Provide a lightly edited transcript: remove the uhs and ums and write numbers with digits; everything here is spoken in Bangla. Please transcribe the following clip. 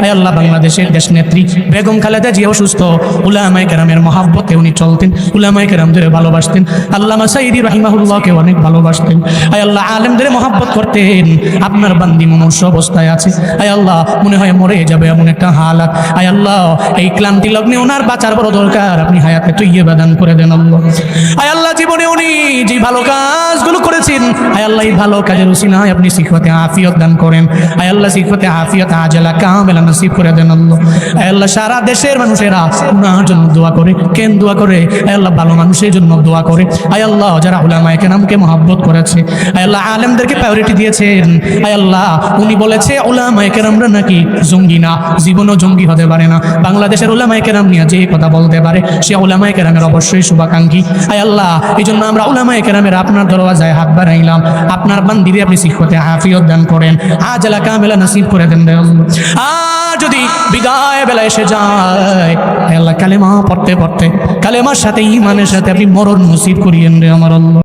আয় আল্লাহ বাংলাদেশের দেশ নেত্রী বেগম খালেদা জিয়া অসুস্থ, উলামায়ে কেরামের মহব্বতে উনি চলতেন, উলামায়ে কেরামদের ভালোবাসতেন, আল্লামা সাইদি রাহিমাহুল্লাহকে অনেক ভালোবাসতেন। আয় আল্লাহ আলেমদের মহব্বত করতেন। আপনার বান্দি মুমূর্ষ অবস্থায় আছে, আয় আল্লাহ মনে হয় মরে যাবে এমন একটা হালাত। আয় আল্লাহ এই ক্লান্তি লগ্নে ওনার বাঁচার বড় দরকার, আপনি হায়াতে তৈয়বা দান করে দেন আল্লাহ। আয় আল্লাহ জীবনে উনি যে ভালো কাজগুলো করেছেন, আয় আল্লাহ এই ভালো কাজের উসিলায় আপনি সিফাতে আফিয়ত দান করেন। আয় আল্লাহ সিফাতে আফিয়ত আজালা কামেলা নসিব করে দেন আল্লাহ। আয় আল্লাহ সারা দেশের মানুষেরা ওনার জন্য দোয়া করে, কেন দোয়া করে? আয় আল্লাহ ভালো মানুষের জন্য দোয়া করে। আয় আল্লাহ যারা উলামায়ে কেরামকে মহব্বত করেছে, আয় আল্লাহ আলেমদেরকে প্রায়োরিটি দিয়েছেন, আয় আল্লাহ উনি বলেছে উলামায়ে কেরামরা নাকি জঙ্গি না, জীবনও জঙ্গি হতে পারে না। বাংলাদেশের উলামায়ে কেরাম নিয়ে যে কথা বলতে পারে সে উলামায়ে কেরামের অবশ্যই শুভাকাঙ্ক্ষী। আয় আল্লাহ এই জন্য আমরা উলামায়ে কেরামের আপনার দরওয়াজায় হাত বাড়াইলাম, আপনার বান্দিরে আপনি সিফাতে আফিয়ত দান করেন, আজালা কামেলা নসিব করে দেন আল্লাহ। আর যদি বিদায় বেলা এসে যায়, আয় আল্লাহ কালেমা পড়তে পড়তে কালেমার সাথে ঈমানের সাথে আপনি মরণ নসিব করিয়েন রে আমার আল্লাহ।